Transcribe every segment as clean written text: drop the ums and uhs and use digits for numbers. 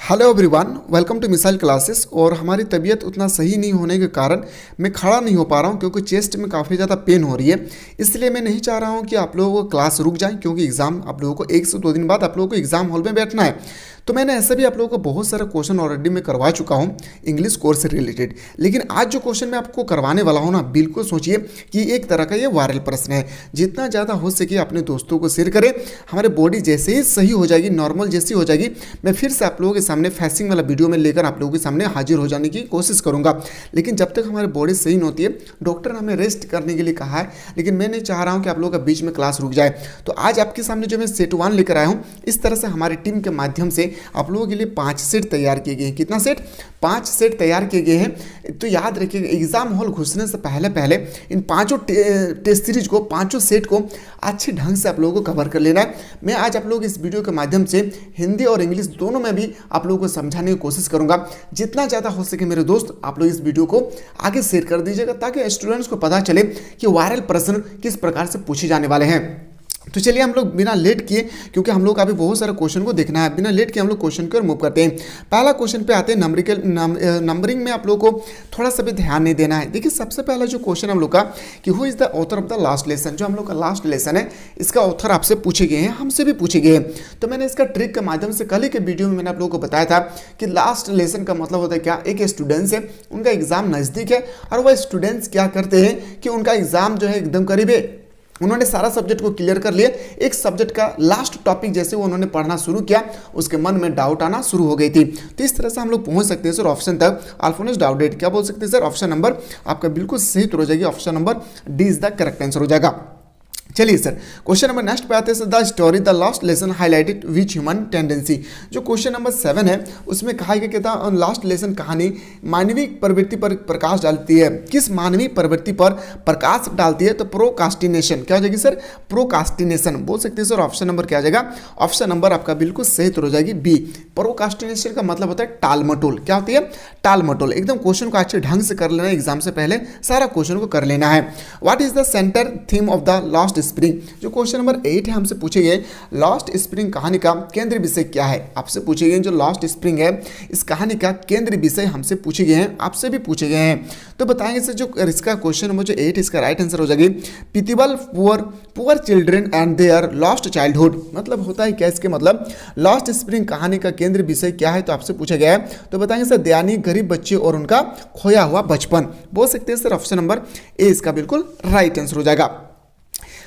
Hello everyone, welcome to missile classes. और हमारी तबीयत उतना सही नहीं होने के कारण मैं खड़ा नहीं हो पा रहा हूँ क्योंकि चेस्ट में काफ़ी ज़्यादा पेन हो रही है। इसलिए मैं नहीं चाह रहा हूँ कि आप लोगों को क्लास रुक जाए, क्योंकि एग्ज़ाम आप लोगों को 1 से 2 दिन बाद आप लोगों को एग्ज़ाम हॉल में बैठना है। तो मैंने ऐसे भी आप लोगों को बहुत सारे क्वेश्चन ऑलरेडी मैं करवा चुका हूँ इंग्लिश कोर्स से रिलेटेड। लेकिन आज जो क्वेश्चन मैं आपको करवाने वाला हूँ ना, बिल्कुल सोचिए कि एक तरह का ये वायरल प्रश्न है। जितना ज़्यादा हो सके अपने दोस्तों को शेयर करें। हमारे बॉडी जैसे ही सही हो जाएगी, नॉर्मल जैसी हो जाएगी, मैं फिर से आप लोगों के सामने फैसिंग वाला वीडियो में लेकर आप लोगों के सामने हाजिर हो जाने की कोशिश करूँगा। लेकिन जब तक हमारी बॉडी सही नहीं होती है, डॉक्टर ने हमें रेस्ट करने के लिए कहा है, लेकिन मैं नहीं चाह रहा हूँ कि आप लोगों का बीच में क्लास रुक जाए। तो आज आपके सामने जो मैं सेट 1 लेकर आया हूँ, इस तरह से हमारी टीम के माध्यम से आप लोगों के लिए 5 सेट तैयार किए गए हैं। कितना सेट? 5 सेट तैयार किए गए हैं। तो याद रखिएगा, एग्जाम हॉल घुसने से पहले इन पांचों टेस्ट सीरीज को, पांचों सेट को अच्छे ढंग से आप लोगों को कवर कर लेना है। मैं आज आप लोग इस वीडियो के माध्यम से हिंदी और इंग्लिश दोनों में भी आप लोगों को समझाने की कोशिश करूंगा। जितना ज़्यादा हो सके मेरे दोस्त, आप लोग इस वीडियो को आगे शेयर कर दीजिएगा ताकि स्टूडेंट्स को पता चले कि वायरल प्रश्न किस प्रकार से पूछे जाने वाले हैं। तो चलिए हम लोग बिना लेट किए, क्योंकि हम लोग का अभी बहुत सारे क्वेश्चन को देखना है, बिना लेट किए हम लोग क्वेश्चन की ओर मूव करते हैं। पहला क्वेश्चन पे आते हैं। नंबरिंग में आप लोग को थोड़ा सा भी ध्यान नहीं देना है। देखिए, सबसे पहला जो क्वेश्चन हम लोग का कि who is the author of the last lesson, जो हम लोग का लास्ट लेसन है, इसका ऑथर आपसे पूछे गए हैं, हमसे भी पूछे गए हैं। तो मैंने इसका ट्रिक के माध्यम से कल ही के वीडियो में मैंने आप लोगों को बताया था कि लास्ट लेसन का मतलब होता है क्या। एक स्टूडेंट्स है, उनका एग्जाम नज़दीक है और वह स्टूडेंट्स क्या करते हैं कि उनका एग्जाम जो है एकदम करीब है, उन्होंने सारा सब्जेक्ट को क्लियर कर लिया। एक सब्जेक्ट का लास्ट टॉपिक जैसे वो उन्होंने पढ़ना शुरू किया, उसके मन में डाउट आना शुरू हो गई थी। तो इस तरह से हम लोग पहुंच सकते हैं सर ऑप्शन तक। अल्फोंस डाउडेड क्या बोल सकते हैं सर? ऑप्शन नंबर आपका बिल्कुल सही उत्तर हो जाएगी। Option number D is the correct answer हो जाएगा। चलिए सर, क्वेश्चन नंबर नेक्स्ट पे आते हैं। The story the last lesson highlighted which human tendency, जो क्वेश्चन नंबर 7 है, उसमें कहा गया कि था लास्ट लेसन कहानी मानवीय प्रवृत्ति पर प्रकाश डालती है। किस मानवीय प्रवृत्ति पर प्रकाश डालती है? तो प्रोकास्टिनेशन। क्या हो जाएगी सर? प्रोकास्टिनेशन बोल सकते हैं सर। ऑप्शन नंबर क्या आ जाएगा? ऑप्शन नंबर आपका बिल्कुल सही उत्तर हो जाएगी बी। प्रोकास्टिनेशन का मतलब होता है टाल मटोल। क्या होती है? टाल मटोल। एकदम क्वेश्चन को अच्छे ढंग से कर लेना है, एग्जाम से पहले सारा क्वेश्चन को कर लेना है। What is the centre theme of the last spring, जो क्वेश्चन नंबर 8 है, हमसे पूछे गए लास्ट स्प्रिंग कहानी का केंद्रीय विषय क्या है। आपसे पूछे गए जो लास्ट स्प्रिंग है, इस कहानी का केंद्रीय विषय हमसे पूछे गए हैं, आपसे भी पूछे गए हैं। तो बताएंगे सर, जो इसका क्वेश्चन नंबर जो 8 इसका राइट आंसर हो जाएगी people poor children and their lost childhood. मतलब होता है क्या इसके मतलब? लास्ट स्प्रिंग कहानी का केंद्रीय विषय क्या है, तो आपसे पूछा गया है। तो बताएंगे सर दयानी गरीब बच्चे और उनका खोया हुआ बचपन बोल सकते हैं सर। ऑप्शन नंबर ए इसका बिल्कुल राइट आंसर हो जाएगा।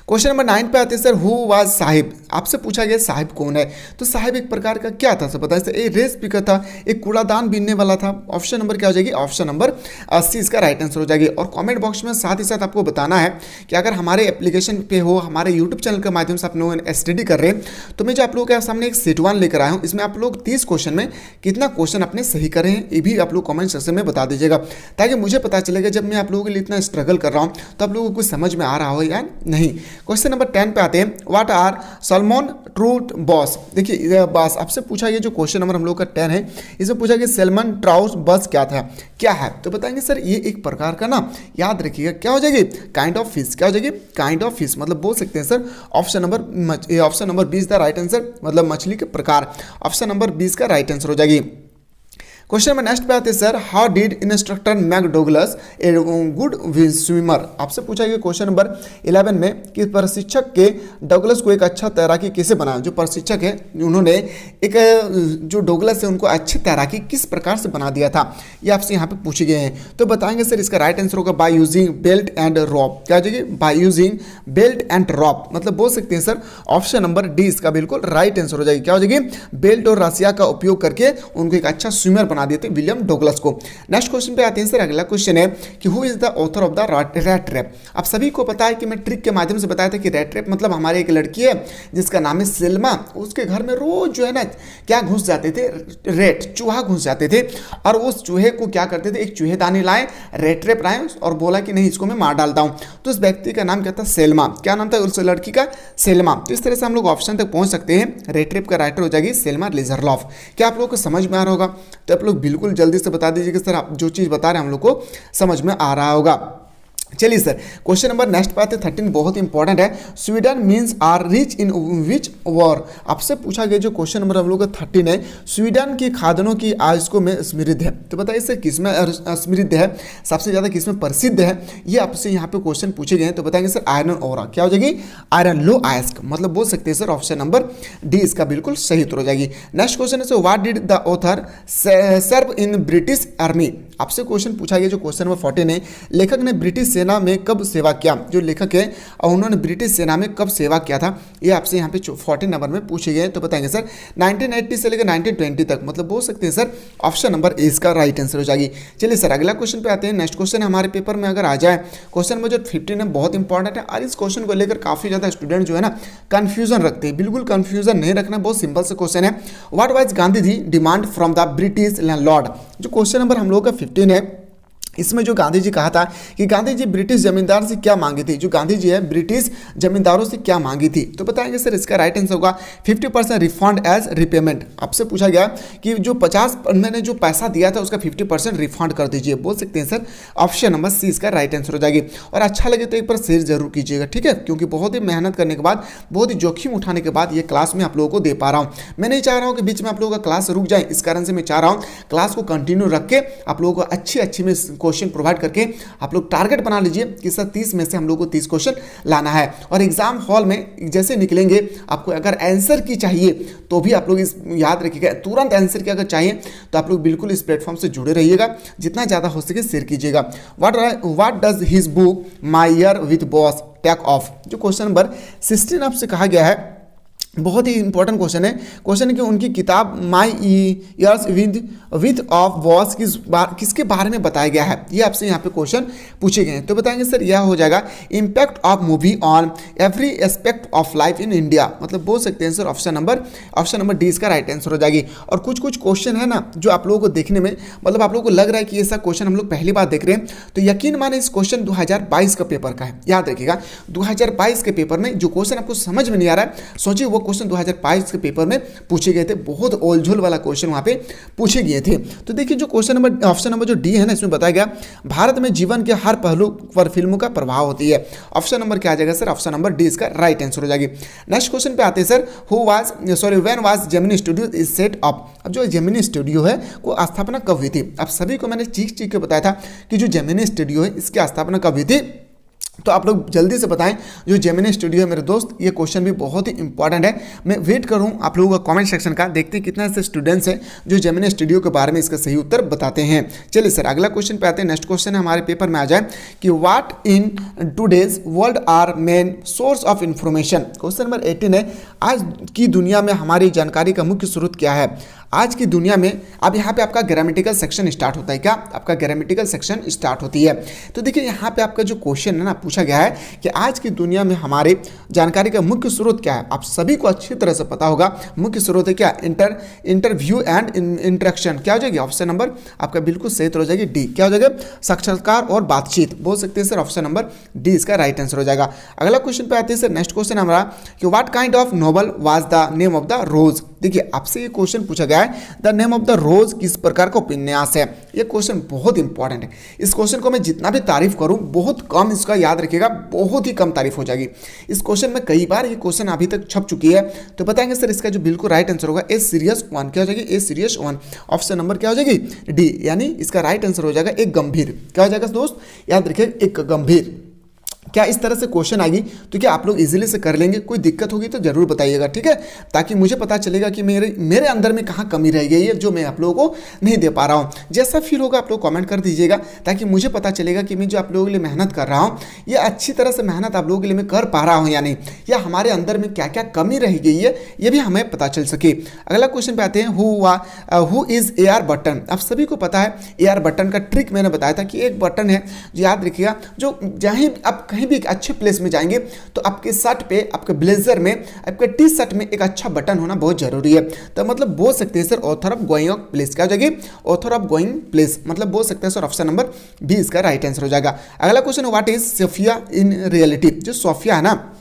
क्वेश्चन नंबर 9 पे आते हैं सर। हु वाज साहिब, आपसे पूछा गया साहिब कौन है। तो साहिब एक प्रकार का क्या था, सब बताइए सर। एक रेस पिकर था, एक कूड़ादान बीनने वाला था। ऑप्शन नंबर क्या हो जाएगी? ऑप्शन नंबर सी इसका राइट आंसर हो जाएगी। और कमेंट बॉक्स में साथ ही साथ आपको बताना है कि अगर हमारे एप्लीकेशन पे हो, हमारे यूट्यूब चैनल के माध्यम से आप लोग स्टडी कर रहे हैं, तो मैं जो आप लोगों के सामने एक सेट 1 लेकर आया हूँ, इसमें आप लोग 30 क्वेश्चन में कितना क्वेश्चन अपने सही कर रहे हैं, ये भी आप लोग कमेंट सेक्शन में बता दीजिएगा, ताकि मुझे पता चलेगा जब मैं आप लोगों के लिए इतना स्ट्रगल कर रहा हूँ तो आप लोगों को कुछ समझ में आ रहा हो या नहीं। क्वेश्चन नंबर 10 पे आते हैं। What are salmon truth boss. देखिए बॉस आपसे पूछा गया, जो क्वेश्चन नंबर हम लोग का 10 है, इसमें पूछा गया सैल्मन ट्राउट बस क्या था, क्या है। तो बताएंगे सर ये एक प्रकार का ना, याद रखिएगा क्या हो जाएगी? Kind of fish. क्या हो जाएगी? Kind of fish. मतलब बोल सकते हैं sir option number 20 the right answer, मतलब मछली के प्रकार। ऑप्शन नंबर 20 का राइट आंसर हो जाएगी। क्वेश्चन में नेक्स्ट पे आते हैं sir. How did instructor McDougal's a good swimmer. आपसे पूछा गया क्वेश्चन नंबर 11 में कि प्रशिक्षक के डगलस को एक अच्छा तैराकी कैसे बनाया। जो प्रशिक्षक है उन्होंने एक जो डोगलस है उनको अच्छी तैराकी किस प्रकार से बना दिया था, ये आपसे यहाँ पे पूछे गए हैं। तो बताएंगे सर इसका राइट आंसर होगा बाय यूजिंग बेल्ट एंड रॉप। क्या हो जाएगी? By using belt and रॉप। मतलब बोल सकते हैं सर ऑप्शन नंबर डी इसका बिल्कुल राइट आंसर हो जाएगी। क्या हो जाएगी? बेल्ट और रसिया का उपयोग करके उनको एक अच्छा स्विमर बना दिए थे विलियम डगलस को। नेक्स्ट क्वेश्चन पे आते हैं सर। अगला क्वेश्चन है कि who is the author of the rat trap. आप सभी को पता है कि मैं ट्रिक के माध्यम से बताया था कि रैट ट्रैप मतलब हमारे एक लड़की है जिसका नाम है सेल्मा। उसके घर में रोज जो है ना क्या घुस जाते थे, रेट चूहा घुस जाते थे, और उस चूहे को क्या करते थे, एक चूहेदानी लाए, रेट ट्रैप लाए और बोला कि नहीं इसको मैं मार डालता हूँ। तो उस व्यक्ति का नाम क्या था? सेल्मा। क्या नाम था उस लड़की का? सेल्मा। तो इस तरह से हम लोग ऑप्शन तक पहुंच सकते हैं। रेट ट्रैप का राइटर हो जाएगी सेल्मा लेज़रलॉफ। क्या आप लोगों को समझ में आ रहा होगा? तो आप लोग बिल्कुल जल्दी से बता दीजिए कि सर आप जो चीज़ बता रहे हैं हम लोग को समझ में आ रहा होगा। चलिए सर, क्वेश्चन नंबर नेक्स्ट पे आते हैं 13, बहुत इंपॉर्टेंट है। Sweden means are rich in which war. आपसे पूछा गया जो क्वेश्चन नंबर हम लोग का 13 है, स्वीडन की खाद्यान्नों की आज को में समृद्ध है। तो बताइए सर किस में समृद्ध है, सबसे ज़्यादा किस में प्रसिद्ध है, ये आपसे यहाँ पे क्वेश्चन पूछे गए हैं। तो बताएंगे सर आयरन ओरा, क्या हो जाएगी आयरन लो आयस्क, मतलब बोल सकते हैं सर ऑप्शन नंबर डी इसका बिल्कुल सही उत्तर हो जाएगी। नेक्स्ट क्वेश्चन है sir what did the author serve in British army. आपसे क्वेश्चन पूछा गया जो क्वेश्चन नंबर 14 है, लेखक ने ब्रिटिश सेना में कब सेवा किया। जो लेखक है उन्होंने ब्रिटिश सेना में कब सेवा किया था, ये आपसे यहाँ पे 14 नंबर में पूछे गए। तो बताएंगे सर 1980 से लेकर 1920 तक, मतलब बोल सकते हैं सर ऑप्शन नंबर ए इसका राइट आंसर हो जाएगी। चलिए सर अगला क्वेश्चन पे आते हैं। नेक्स्ट क्वेश्चन हमारे पेपर में अगर आ जाए, क्वेश्चन नंबर जो 15 है बहुत इंपॉर्टेंट है, और इस क्वेश्चन को लेकर काफी ज्यादा स्टूडेंट जो है ना कंफ्यूजन रखते हैं। बिल्कुल कंफ्यूजन नहीं रखना, बहुत सिंपल से क्वेश्चन है। What was Gandhi ji demand from the British landlord. जो क्वेश्चन नंबर हम लोग का 15 है, इसमें जो गांधी जी कहा था कि गांधी जी ब्रिटिश जमींदार से क्या मांगी थी, जो गांधी जी है ब्रिटिश जमींदारों से क्या मांगी थी। तो बताएंगे सर इसका राइट आंसर होगा 50% रिफंड एज रिपेमेंट। आपसे पूछा गया कि जो 50 मैंने जो पैसा दिया था उसका 50% रिफंड कर दीजिए, बोल सकते हैं सर ऑप्शन नंबर सी इसका राइट आंसर हो जाएगी। और अच्छा लगे तो एक बार शेयर जरूर कीजिएगा, ठीक है, क्योंकि बहुत ही मेहनत करने के बाद, बहुत ही जोखिम उठाने के बाद ये क्लास में आप लोगों को दे पा रहा हूँ। मैं नहीं चाह रहा हूँ कि बीच में आप लोगों का क्लास रुक जाए, इस कारण से मैं चाह रहा हूँ क्लास को कंटिन्यू रख के आप लोगों को अच्छी में क्वेश्चन प्रोवाइड करके आप लोग टारगेट बना लीजिए कि सर 30 में से हम लोग को 30 क्वेश्चन लाना है। और एग्जाम हॉल में जैसे निकलेंगे, आपको अगर आंसर की चाहिए तो भी आप लोग इस याद रखिएगा, तुरंत आंसर की अगर चाहिए तो आप लोग बिल्कुल इस प्लेटफॉर्म से जुड़े रहिएगा, जितना ज़्यादा हो सके शेयर कीजिएगा। What does his book my year with boss take off. जो क्वेश्चन नंबर 16 आपसे कहा गया है, बहुत ही इंपॉर्टेंट क्वेश्चन है। क्वेश्चन है कि उनकी किताब my years with of boss किसके बारे में बताया गया है, ये आपसे यहाँ पे क्वेश्चन पूछे गए हैं। तो बताएंगे सर यह हो जाएगा impact of movie on every aspect of life in India, मतलब बोल सकते हैं सर ऑप्शन नंबर डी इसका राइट आंसर हो जाएगी। और कुछ क्वेश्चन है ना जो आप लोगों को देखने में, मतलब आप लोगों को लग रहा है कि ऐसा क्वेश्चन हम लोग पहली बार देख रहे हैं, तो यकीन माने इस क्वेश्चन 2022 का पेपर का है। याद रखिएगा 2022 के पेपर में जो क्वेश्चन आपको समझ में नहीं आ रहा है, सोचिए वो क्वेश्चन 2022 के पेपर में पूछे गए थे, बहुत ओलझोल वाला क्वेश्चन वहां पे पूछे गए थे। तो देखिए जो क्वेश्चन नंबर ऑप्शन नंबर जो डी है ना, इसमें बताया गया भारत में जीवन के हर पहलू पर फिल्मों का प्रभाव होती है। ऑप्शन नंबर क्या आ जाएगा सर, ऑप्शन नंबर डी इसका राइट आंसर हो जाएगी। नेक्स्ट क्वेश्चन पे आते हैं sir, when was Gemini studio is set up. अब जो जेमिनी स्टूडियो है वो स्थापना कब हुई थी। अब सभी को मैंने चीख के बताया था कि जो जेमिनी स्टूडियो है इसकी स्थापना कब हुई थी, तो आप लोग जल्दी से बताएं जो जेमिनी स्टूडियो है मेरे दोस्त। ये क्वेश्चन भी बहुत ही इंपॉर्टेंट है, मैं वेट करूं आप लोगों का कमेंट सेक्शन का, देखते हैं कितने ऐसे स्टूडेंट्स हैं जो जेमिनी स्टूडियो के बारे में इसका सही उत्तर बताते हैं। चलिए सर अगला क्वेश्चन पे आते हैं। नेक्स्ट क्वेश्चन हमारे पेपर में आ जाए कि what in today's world are main source of information. Question number 18 है, आज की दुनिया में हमारी जानकारी का मुख्य स्रोत क्या है। आज की दुनिया में, अब यहाँ पे आपका ग्रामेटिकल सेक्शन स्टार्ट होता है, क्या आपका ग्रामेटिकल सेक्शन स्टार्ट होती है। तो देखिए यहाँ पे आपका जो क्वेश्चन है ना पूछा गया है कि आज की दुनिया में हमारे जानकारी का मुख्य स्रोत क्या है। आप सभी को अच्छी तरह से पता होगा मुख्य स्रोत है क्या, इंटरव्यू एंड इंटरेक्शन। क्या हो जाएगी ऑप्शन नंबर आपका बिल्कुल सही उत्तर हो जाएगी डी, क्या हो जाएगा साक्षात्कार और बातचीत, बोल सकते हैं सर ऑप्शन नंबर डी इसका राइट आंसर हो जाएगा। अगला क्वेश्चन पे आते हैं सर। नेक्स्ट क्वेश्चन हमारा कि what kind of novel was the name of the rose. देखिए आपसे ये क्वेश्चन पूछा गया है the name of the rose किस प्रकार का उपन्यास है। ये क्वेश्चन बहुत इंपॉर्टेंट है, इस क्वेश्चन को मैं जितना भी तारीफ करूं बहुत कम, इसका याद रखिएगा बहुत ही कम तारीफ हो जाएगी। इस क्वेश्चन में कई बार ये क्वेश्चन अभी तक छप चुकी है। तो बताएंगे सर इसका जो बिल्कुल राइट आंसर होगा ए सीरियस वन, क्या हो जाएगी a serious one, option number क्या हो जाएगी डी, यानी इसका राइट आंसर हो जाएगा एक गंभीर। क्या हो जाएगा दोस्त याद रखिए एक गंभीर। क्या इस तरह से क्वेश्चन आएगी तो क्या आप लोग इजीली से कर लेंगे, कोई दिक्कत होगी तो जरूर बताइएगा, ठीक है, ताकि मुझे पता चलेगा कि मेरे अंदर में कहाँ कमी रह गई है जो मैं आप लोगों को नहीं दे पा रहा हूँ। जैसा फील होगा आप लोग कमेंट कर दीजिएगा, ताकि मुझे पता चलेगा कि मैं जो आप लोगों के लिए मेहनत कर रहा हूँ ये अच्छी तरह से मेहनत आप लोगों के लिए मैं कर पा रहा हूँ या नहीं, या हमारे अंदर में क्या क्या कमी रह गई है ये भी हमें पता चल सके। अगला क्वेश्चन पे आते हैं, हु इज AR बटन। आप सभी को पता है AR बटन का ट्रिक मैंने बताया था कि एक बटन है जो याद रखिएगा, जो जहाँ आप कहीं भी एक अच्छे प्लेस में जाएंगे तो आपके शर्ट पे, आपके ब्लेजर में, आपके टी शर्ट में एक अच्छा बटन होना बहुत जरूरी है। तो मतलब बोल सकते हैं sir author of going place, क्या हो जाएगी ऑथर ऑफ गोइंग प्लेस, मतलब बोल सकते हैं सर ऑप्शन नंबर बी इसका राइट आंसर हो जाएगा। अगला question what is Sophia in reality. जो सोफिया है ना,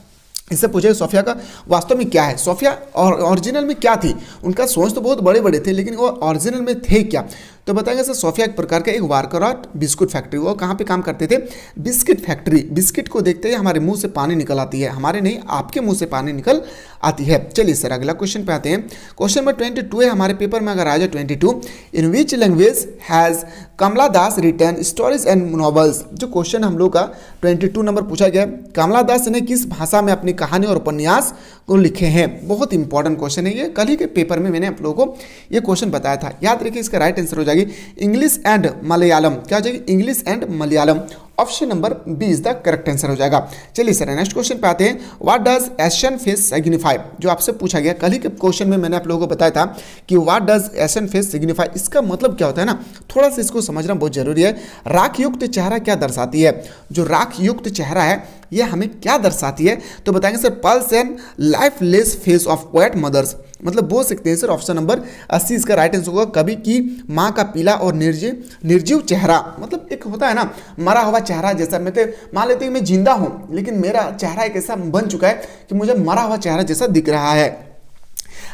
इससे पूछे सोफिया का वास्तव में क्या है, सोफिया और ओरिजिनल में क्या थी। उनका सोच तो बहुत बड़े बड़े थे लेकिन वो ओरिजिनल में थे क्या। तो बताएंगे सर सोफिया एक प्रकार का एक वारकरॉट बिस्कुट फैक्ट्री, वो कहाँ पे काम करते थे? Biscuit factory. बिस्किट को देखते ही हमारे मुंह से पानी निकल आती है, हमारे नहीं आपके मुंह से पानी निकल आती है। चलिए सर अगला क्वेश्चन पे आते हैं। क्वेश्चन नंबर 22 है हमारे पेपर में, अगर आ जाए 22, in which language has Kamala Das written stories and novels. जो क्वेश्चन हम लोग का 22 नंबर पूछा गया, कमला दास ने किस भाषा में अपनी कहानी और उपन्यास को लिखे हैं? बहुत इंपॉर्टेंट क्वेश्चन है ये, कल ही के पेपर में मैंने आप लोगों को ये क्वेश्चन बताया था। याद रखिए इसका राइट आंसर हो जाएगी इंग्लिश एंड मलयालम। क्या हो जाएगी? English and Malayalam. Option number B is the correct answer हो जाएगा। चलिए सर नेक्स्ट क्वेश्चन पे आते हैं। What does Asian face signify? जो आपसे पूछा गया कल ही के क्वेश्चन में, मैंने आप लोगों को बताया था कि what does Asian face signify, इसका मतलब क्या होता है ना, थोड़ा सा इसको समझना बहुत जरूरी है। राख युक्त चेहरा क्या दर्शाती है? जो राख युक्त चेहरा है यह हमें क्या दर्शाती है? तो बताएंगे sir pulse and lifeless face of quiet mothers. मतलब बोल सकते हैं सर ऑप्शन नंबर 80 इसका राइट आंसर होगा। कभी की माँ का पीला और निर्जीव चेहरा, मतलब एक होता है ना मरा हुआ चेहरा जैसा। मैं तो मान लेते हैं मैं जिंदा हूँ लेकिन मेरा चेहरा एक ऐसा बन चुका है कि मुझे मरा हुआ चेहरा जैसा दिख रहा है।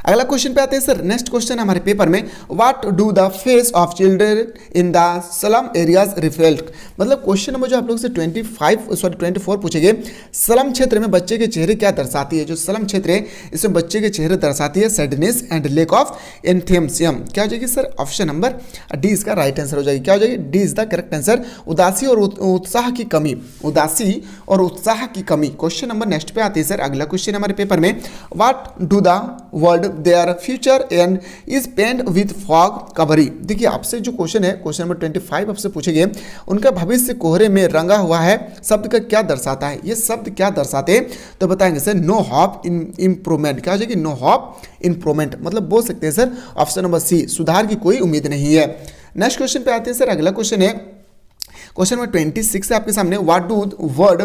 अगला क्वेश्चन पे आते हैं सर। नेक्स्ट क्वेश्चन हमारे पेपर में, what do the face of children in the slum areas reflect? मतलब क्वेश्चन नंबर जो आप लोग से 24 पूछे गए, स्लम क्षेत्र में बच्चे के चेहरे क्या दर्शाती है? जो स्लम क्षेत्र है इसमें बच्चे के चेहरे दर्शाती है सैडनेस एंड लेक ऑफ एंथेम्सियम। क्या हो जाएगी सर? ऑप्शन नंबर डी इसका राइट आंसर हो जाएगी। क्या हो जाएगी? D is the correct answer. उदासी और उत्साह की कमी, उदासी और उत्साह की कमी। क्वेश्चन नंबर नेक्स्ट पे आते हैं सर। अगला क्वेश्चन हमारे पेपर में, what do the world their future end is paint with fog covered? देखिए आपसे जो क्वेश्चन है, क्वेश्चन नंबर 25 आपसे पूछे गए, उनका भविष्य कोहरे में रंगा हुआ है शब्द का क्या दर्शाता है? ये शब्द क्या दर्शाते हैं? तो बताएंगे sir no hope in improvement. क्या हो जाएगी? No hope improvement. मतलब बोल सकते हैं सर ऑप्शन नंबर सी, सुधार की कोई उम्मीद नहीं है। नेक्स्ट क्वेश्चन पे आते हैं सर। अगला क्वेश्चन है क्वेश्चन नंबर 26 है आपके सामने, what do word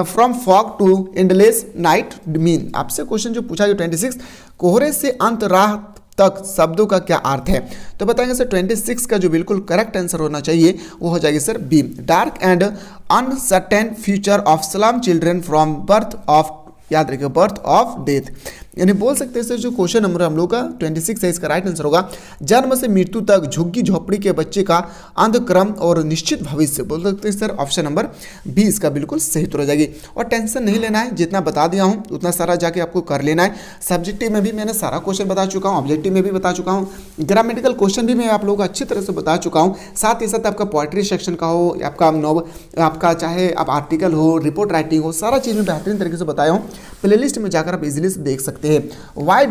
from fog to endless night mean? आपसे क्वेश्चन जो पूछा गया 26, कोहरे से अंत राह तक शब्दों का क्या अर्थ है? तो बताएंगे सर 26 का जो बिल्कुल करेक्ट आंसर होना चाहिए वो हो जाएगी sir B, dark and uncertain future of slum children from birth of, याद रखिए बर्थ ऑफ डेथ। यानी बोल सकते हैं सर जो क्वेश्चन नंबर हम लोग का 26 है इसका राइट आंसर होगा जन्म से मृत्यु तक झुग्गी झोपड़ी के बच्चे का अंधक्रम और निश्चित भविष्य। बोल सकते हैं सर ऑप्शन नंबर बी इसका बिल्कुल सही उत्तर हो जाएगी। और टेंशन नहीं लेना है, जितना बता दिया हूँ उतना सारा जाके आपको कर लेना है। सब्जेक्टिव में भी मैंने सारा क्वेश्चन बता चुका हूँ, ऑब्जेक्टिव में भी बता चुका हूँ, ग्रामेटिकल क्वेश्चन भी मैं आप लोगों को अच्छी तरह से बता चुका हूँ। साथ ही साथ आपका पोएट्री सेक्शन का हो, आपका नॉवल, आपका चाहे आप आर्टिकल हो, रिपोर्ट राइटिंग हो, सारा चीज़ में बेहतरीन तरीके से बताया हूँ। प्लेलिस्ट में जाकर आप इजीली से देख सकते हैं। Why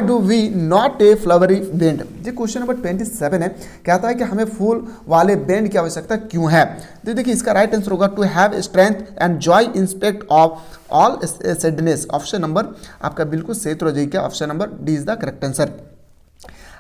do we not a flowery band? ये क्वेश्चन नंबर 27 है, कहता है कि हमें फूल वाले बैंड की आवश्यकता क्यों है? तो देखिए इसका राइट आंसर होगा to have strength and joy in spite of all sadness. Option number आपका बिल्कुल सही उत्तर हो जाएगा, option number D is the correct answer.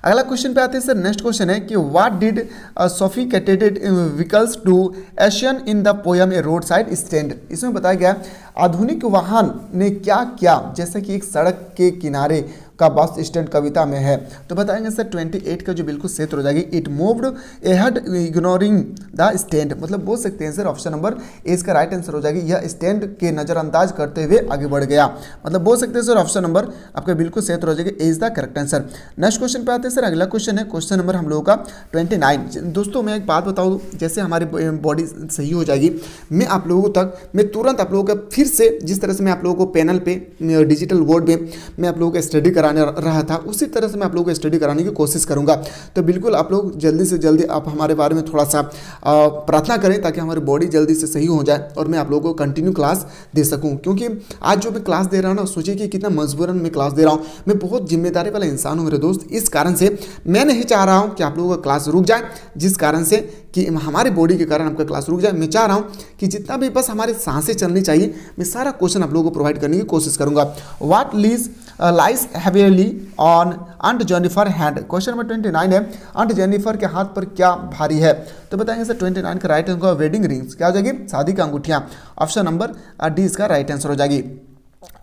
अगला क्वेश्चन पे आते हैं सर। नेक्स्ट क्वेश्चन है कि what did sophisticated vehicles to Asian in the poem a road side stand? इसमें बताया गया आधुनिक वाहन ने क्या किया, जैसे कि एक सड़क के किनारे का बस स्टैंड कविता में है। तो बताएंगे सर 28 का जो बिल्कुल सही उत्तर हो जाएगी, it moved ahead ignoring the stand. मतलब बोल सकते हैं सर ऑप्शन नंबर ए इसका राइट आंसर हो जाएगी, यह स्टैंड के नज़रअंदाज करते हुए आगे बढ़ गया। मतलब बोल सकते हैं सर ऑप्शन नंबर आपका बिल्कुल सही उत्तर हो जाएगा, a is the correct answer. Next question पे आते हैं सर। अगला क्वेश्चन है क्वेश्चन नंबर हम लोगों का 29। दोस्तों मैं एक बात बताऊँ, जैसे हमारी बॉडी सही हो जाएगी, मैं आप लोगों तक मैं तुरंत आप लोगों का फिर से जिस तरह से मैं आप लोगों को पैनल पे डिजिटल बोर्ड में मैं आप लोगों को स्टडी कराने रहा था, उसी तरह से मैं आप लोगों को स्टडी कराने की कोशिश करूंगा। तो बिल्कुल आप लोग जल्दी से जल्दी आप हमारे बारे में थोड़ा सा प्रार्थना करें ताकि हमारी बॉडी जल्दी से सही हो जाए और मैं आप लोगों को कंटिन्यू क्लास दे सकूं। क्योंकि आज जो मैं क्लास दे रहा हूं ना, सोचिए कि कितना मजबूरन मैं क्लास दे रहा हूं। मैं बहुत जिम्मेदारी वाला इंसान हूं मेरे दोस्त, इस कारण से मैं नहीं चाह रहा हूं कि आप लोगों का क्लास रुक जाए, जिस कारण से कि हमारी बॉडी के कारण आपका क्लास रुक जाए। मैं चाह रहा हूँ कि जितना भी बस हमारी सांसें चलनी चाहिए, मैं सारा क्वेश्चन आप लोगों को प्रोवाइड करने की कोशिश करूंगा। What lies heavily on aunt Jennifer hand? Question number 29 है, आंट जेनिफर के हाथ पर क्या भारी है? तो बताएंगे सर 29 का राइट आंसर वेडिंग रिंग्स। क्या हो जाएगी? शादी की अंगूठियाँ। ऑप्शन नंबर डी इसका राइट आंसर हो जाएगी।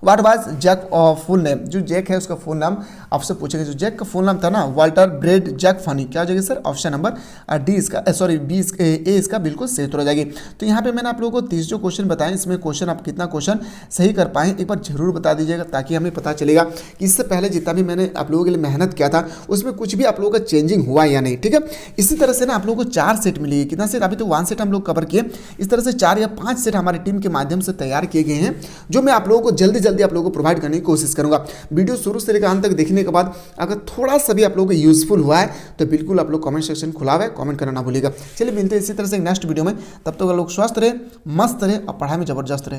What was Jack full name, जो जैक है उसका फुल नाम आपसे पूछेंगे। जो जैक का फुल नाम था ना वाल्टर ब्रेड जैक फनी, क्या हो जाएगी सर ऑप्शन नंबर डी इसका, सॉरी बी ए इसका बिल्कुल सही उत्तर हो जाएगी। तो यहाँ पे मैंने आप लोगों को 30 जो क्वेश्चन बताए, इसमें क्वेश्चन आप कितना क्वेश्चन सही कर पाए एक बार जरूर बता दीजिएगा, ताकि हमें पता चलेगा कि इससे पहले जितना भी मैंने आप लोगों के लिए मेहनत किया था उसमें कुछ भी आप लोगों का चेंजिंग हुआ या नहीं। ठीक है, इसी तरह से ना आप लोगों को 4 सेट मिलेगी। कितना सेट, अभी तो 1 सेट हम लोग कवर किए, इस तरह से 4 या 5 सेट हमारी टीम के माध्यम से तैयार किए गए हैं, जो मैं आप लोगों को जल्दी जल्दी आप लोगों को प्रोवाइड करने की कोशिश करूंगा। वीडियो शुरू से लेकर अंत तक देखने के बाद अगर थोड़ा सा भी आप लोगों को यूजफुल हुआ है तो बिल्कुल आप लोग कमेंट सेक्शन खुला हुआ है, कमेंट करना ना भूलिएगा। चलिए मिलते हैं इसी तरह से नेक्स्ट वीडियो में, तब तक लोग स्वस्थ रहे, मस्त रहे और पढ़ाई में जबरदस्त रहे।